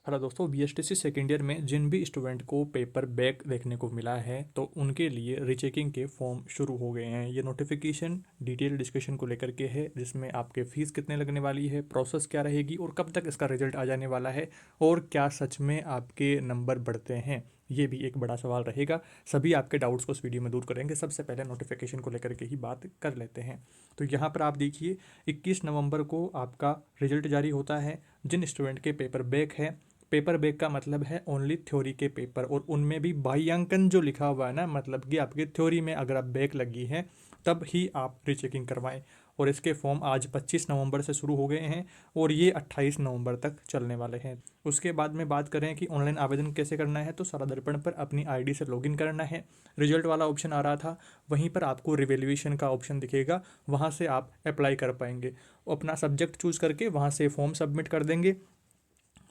Hello दोस्तों, BSTC second year में जिन भी स्टूडेंट को पेपर बैक देखने को मिला है तो उनके लिए रीचेकिंग के फॉर्म शुरू हो गए हैं। ये नोटिफिकेशन डिटेल डिस्कशन को लेकर के है, जिसमें आपके फीस कितने लगने वाली है, प्रोसेस क्या रहेगी और कब तक इसका रिजल्ट आ जाने वाला है और क्या सच में आपके नंबर बढ़ते हैं, ये भी एक बड़ा सवाल रहेगा। सभी आपके डाउट्स को इस वीडियो में दूर करेंगे। सबसे पहले नोटिफिकेशन को लेकर के ही बात कर लेते हैं। तो यहाँ पर आप देखिए 21 नवंबर को आपका रिजल्ट जारी होता है। जिन स्टूडेंट के पेपर बैक है, पेपर बैक का मतलब है ओनली थ्योरी के पेपर, और उनमें भी बाह्यांकन जो लिखा हुआ है ना, मतलब कि आपके थ्योरी में अगर आप बैक लगी है तब ही आप रीचेकिंग करवाएं। और इसके फॉर्म आज 25 नवंबर से शुरू हो गए हैं और ये 28 नवंबर तक चलने वाले हैं। उसके बाद में बात करें कि ऑनलाइन आवेदन कैसे करना है, तो सारा दर्पण पर अपनी आईडी से लॉगिन करना है। रिजल्ट वाला ऑप्शन आ रहा था, वहीं पर आपको रिवैल्यूएशन का ऑप्शन दिखेगा, वहाँ से आप अप्लाई कर पाएंगे। अपना सब्जेक्ट चूज करके वहाँ से फॉर्म सबमिट कर देंगे।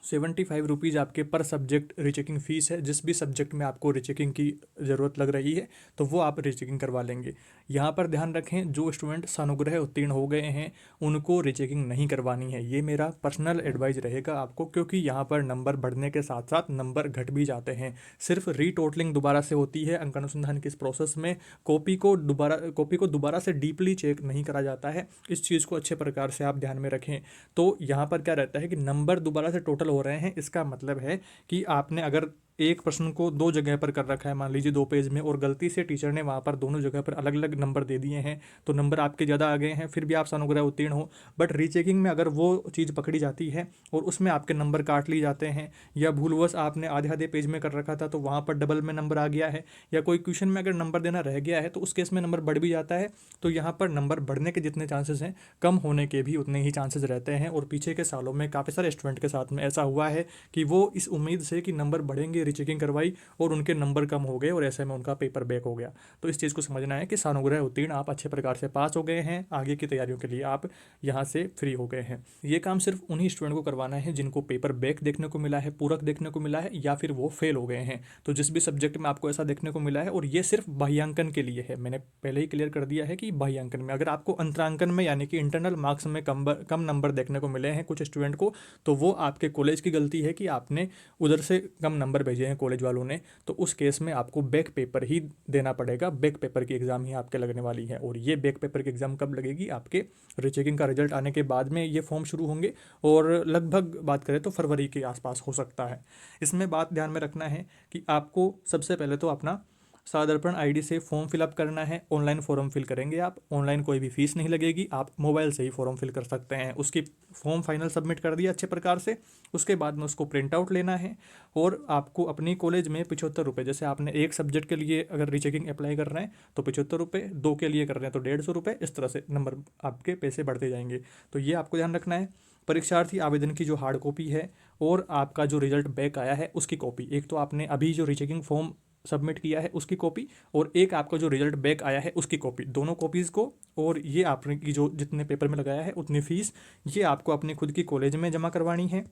75 रुपीज़ आपके पर सब्जेक्ट रीचेकिंग फ़ीस है। जिस भी सब्जेक्ट में आपको रीचेकिंग की ज़रूरत लग रही है तो वो आप रीचेकिंग करवा लेंगे। यहाँ पर ध्यान रखें, जो स्टूडेंट सानुग्रह उत्तीर्ण हो गए हैं उनको रीचेकिंग नहीं करवानी है। ये मेरा पर्सनल एडवाइस रहेगा आपको, क्योंकि यहाँ पर नंबर बढ़ने के साथ साथ नंबर घट भी जाते हैं। सिर्फ रीटोटलिंग दोबारा से होती है अंक अनुसंधान की इस प्रोसेस में। कॉपी को दोबारा से डीपली चेक नहीं करा जाता है। इस चीज़ को अच्छे प्रकार से आप ध्यान में रखें। तो यहाँ पर क्या रहता है कि नंबर दोबारा से टोटल हो रहे हैं, इसका मतलब है कि आपने अगर एक प्रश्न को दो जगह पर कर रखा है, मान लीजिए 2 पेज में, और गलती से टीचर ने वहाँ पर दोनों जगह पर अलग अलग नंबर दे दिए हैं तो नंबर आपके ज़्यादा आ गए हैं, फिर भी आप सानुग्रह उत्तीर्ण हो। बट रीचेकिंग में अगर वो चीज़ पकड़ी जाती है और उसमें आपके नंबर काट लिए जाते हैं, या भूलवश आपने आधे आधे पेज में कर रखा था तो वहाँ पर डबल में नंबर आ गया है, या कोई क्वेश्चन में अगर नंबर देना रह गया है तो उस केस में नंबर बढ़ भी जाता है, तो यहाँ पर नंबर बढ़ने के जितने चांसेस हैं, कम होने के भी उतने ही चांसेस रहते हैं। और पीछे के सालों में काफ़ी सारे स्टूडेंट के साथ में ऐसा हुआ है कि वो इस उम्मीद से कि नंबर बढ़ेंगे रीचेकिंग करवाई और उनके नंबर कम हो गए और ऐसे में उनका पेपर बैक हो गया। तो इस चीज़ को समझना है कि सानुग्रह उत्तीर्ण आप अच्छे प्रकार से पास हो गए हैं, आगे की तैयारियों के लिए आप यहाँ से फ्री हो गए हैं। ये काम सिर्फ उन्हीं स्टूडेंट को करवाना है जिनको पेपर बैक देखने को मिला है, पूरक देखने को मिला है, या फिर वो फेल हो गए हैं। तो जिस भी सब्जेक्ट में आपको ऐसा देखने को मिला है, और ये सिर्फ बाह्यांकन के लिए है, मैंने पहले ही क्लियर कर दिया है कि बाह्यांकन में अगर आपको अंतरांकन में यानी कि इंटरनल मार्क्स में कम नंबर देखने को मिले हैं कुछ स्टूडेंट को, तो वो आपके कॉलेज की गलती है कि आपने उधर से कम नंबर भेजे हैं कॉलेज वालों ने। तो उस केस में आपको बैक पेपर ही देना पड़ेगा, बैक पेपर की एग्ज़ाम ही आपके लगने वाली है। और ये बैक पेपर की एग्ज़ाम कब लगेगी? आपके रीचेकिंग का रिजल्ट आने के बाद में ये फॉर्म शुरू होंगे, और लगभग बात करें तो फरवरी के आसपास हो सकता है। इसमें बात ध्यान में रखना है कि आपको सबसे पहले तो अपना सादर्पण आईडी से फॉर्म फिलअप करना है। ऑनलाइन फॉर्म फिल करेंगे आप, ऑनलाइन कोई भी फीस नहीं लगेगी, आप मोबाइल से ही फॉर्म फिल कर सकते हैं। उसकी फॉर्म फाइनल सबमिट कर दिया अच्छे प्रकार से, उसके बाद में उसको प्रिंट आउट लेना है और आपको अपनी कॉलेज में 75 रुपये, जैसे आपने एक सब्जेक्ट के लिए अगर रीचेकिंग अप्लाई कर रहे हैं तो 75 रुपये, 2 के लिए कर रहे हैं तो 150 रुपये, इस तरह से नंबर आपके पैसे बढ़ते जाएंगे। तो ये आपको ध्यान रखना है। परीक्षार्थी आवेदन की जो हार्ड कॉपी है और आपका जो रिजल्ट बैक आया है उसकी कॉपी, एक तो आपने अभी जो रीचेकिंग फॉर्म सबमिट किया है उसकी कॉपी, और एक आपका जो रिजल्ट बैक आया है उसकी कॉपी, दोनों कॉपीज़ को, और ये आपने की जो जितने पेपर में लगाया है उतनी फ़ीस, ये आपको अपनी खुद की कॉलेज में जमा करवानी है।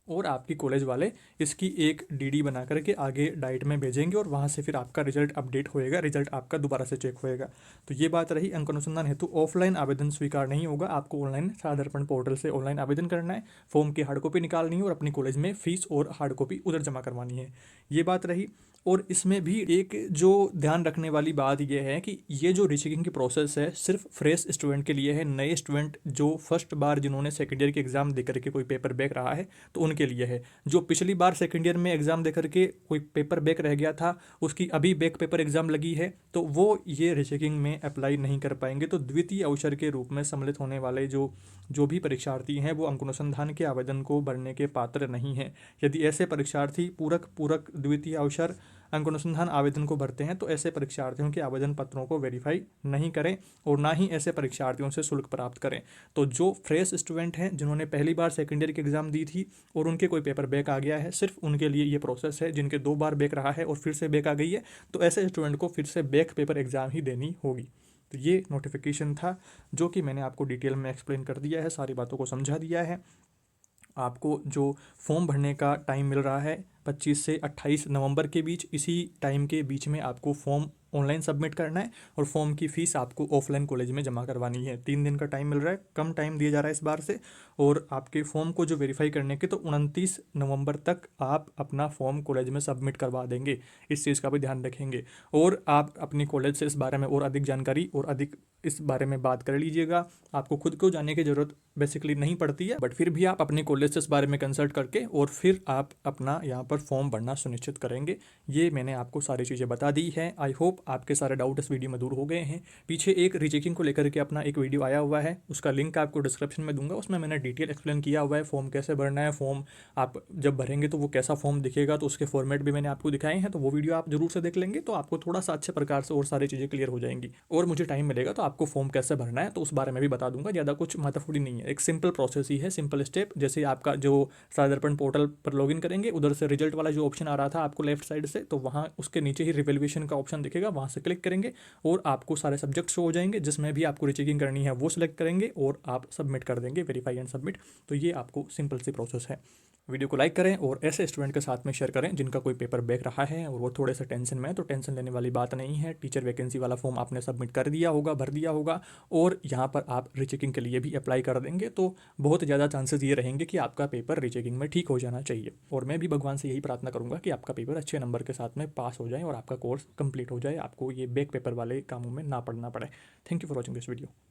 और आपकी कॉलेज वाले इसकी एक डीडी बना करके आगे डाइट में भेजेंगे और वहाँ से फिर आपका रिजल्ट अपडेट होएगा, रिजल्ट आपका दोबारा से चेक होएगा। तो ये बात रही अंक अनुसंधान हेतु ऑफलाइन आवेदन स्वीकार नहीं होगा, आपको ऑनलाइन साधारण पोर्टल से ऑनलाइन आवेदन करना है, फॉर्म की हार्ड कॉपी निकालनी है और अपनी कॉलेज में फीस और हार्ड कॉपी उधर जमा करवानी है। ये बात रही। और इसमें भी एक जो ध्यान रखने वाली बात यह है कि ये जो रीचेकिंग की प्रोसेस है सिर्फ फ्रेश स्टूडेंट के लिए है। नए स्टूडेंट जो फर्स्ट बार जिन्होंने सेकेंड ईयर की एग्ज़ाम दे करके कोई पेपर बैक रहा है तो उनके लिए है। जो पिछली बार सेकेंड ईयर में एग्ज़ाम दे करके कोई पेपर बैक रह गया था, उसकी अभी बैक पेपर एग्ज़ाम लगी है, तो वो ये रीचेकिंग में अप्लाई नहीं कर पाएंगे। तो द्वितीय अवसर के रूप में सम्मिलित होने वाले जो भी परीक्षार्थी हैं वो अंक अनुसंधान के आवेदन को भरने के पात्र नहीं हैं। यदि ऐसे परीक्षार्थी पूरक द्वितीय अवसर अंक अनुसंधान आवेदन को भरते हैं तो ऐसे परीक्षार्थियों के आवेदन पत्रों को वेरीफाई नहीं करें और ना ही ऐसे परीक्षार्थियों से शुल्क प्राप्त करें। तो जो फ्रेश स्टूडेंट हैं जिन्होंने पहली बार सेकेंड ईयर की एग्ज़ाम दी थी और उनके कोई पेपर बैक आ गया है, सिर्फ उनके लिए ये प्रोसेस है। जिनके 2 बार बैक रहा है और फिर से बैक आ गई है तो ऐसे स्टूडेंट को फिर से बैक पेपर एग्ज़ाम ही देनी होगी। तो ये नोटिफिकेशन था जो कि मैंने आपको डिटेल में एक्सप्लेन कर दिया है, सारी बातों को समझा दिया है। आपको जो फॉर्म भरने का टाइम मिल रहा है 25 से 28 नवंबर के बीच, इसी टाइम के बीच में आपको फॉर्म ऑनलाइन सबमिट करना है और फॉर्म की फ़ीस आपको ऑफलाइन कॉलेज में जमा करवानी है। 3 दिन का टाइम मिल रहा है, कम टाइम दिया जा रहा है इस बार से। और आपके फॉर्म को जो वेरीफाई करने के तो 29 नवंबर तक आप अपना फॉर्म कॉलेज में सबमिट करवा देंगे। इस चीज़ का भी ध्यान रखेंगे और आप अपनी कॉलेज से इस बारे में और अधिक जानकारी और अधिक इस बारे में बात कर लीजिएगा। आपको खुद को जानने की ज़रूरत बेसिकली नहीं पड़ती है, बट फिर भी आप अपने कॉलेज से इस बारे में कंसल्ट करके और फिर आप अपना यहाँ पर फॉर्म भरना सुनिश्चित करेंगे। ये मैंने आपको सारी चीज़ें बता दी है। आई होप आपके सारे डाउट इस वीडियो में दूर हो गए हैं। पीछे एक रीचेकिंग को लेकर के अपना एक वीडियो आया हुआ है, उसका लिंक आपको डिस्क्रिप्शन में दूंगा। उसमें मैंने डिटेल एक्सप्लेन किया हुआ है फॉर्म कैसे भरना है, फॉर्म आप जब भरेंगे तो वो कैसा फॉर्म दिखेगा, तो उसके फॉर्मेट भी मैंने आपको दिखाए हैं। तो वो वीडियो आप जरूर से देख लेंगे तो आपको थोड़ा सा अच्छे प्रकार से और सारी चीज़ें क्लियर हो जाएंगी। और मुझे टाइम मिलेगा तो आपको फॉर्म कैसे भरना है तो उस बारे में भी बता दूंगा। ज़्यादा कुछ महत्वपूर्ण नहीं है, एक सिंपल प्रोसेस ही है, सिंपल स्टेप। जैसे आपका जो साधारण दर्पण पोर्टल पर लॉगिन करेंगे, उधर से रिजल्ट वाला जो ऑप्शन आ रहा था आपको लेफ्ट साइड से, तो वहाँ उसके नीचे ही रिवैल्यूएशन का ऑप्शन दिखेगा, वहाँ से क्लिक करेंगे और आपको सारे सब्जेक्ट शो हो जाएंगे। जिसमें भी आपको रीचेकिंग करनी है वो सिलेक्ट करेंगे और आप सबमिट कर देंगे, वेरीफाई एंड सबमिट। तो ये आपको सिंपल सी प्रोसेस है। वीडियो को लाइक करें और ऐसे स्टूडेंट के साथ में शेयर करें जिनका कोई पेपर बैक रहा है और वो थोड़े से टेंशन में है। तो टेंशन लेने वाली बात नहीं है। टीचर वैकेंसी वाला फॉर्म आपने सबमिट कर दिया होगा, भर दिया होगा और यहाँ पर आप रीचेकिंग के लिए भी अप्लाई कर देंगे तो बहुत ज़्यादा चांसेस ये रहेंगे कि आपका पेपर रीचेकिंग में ठीक हो जाना चाहिए। और मैं भी भगवान से यही प्रार्थना करूँगा कि आपका पेपर अच्छे नंबर के साथ में पास हो जाए और आपका कोर्स कंप्लीट हो जाए, आपको ये बैक पेपर वाले कामों में ना पड़ना पड़े। Thank you for watching this video.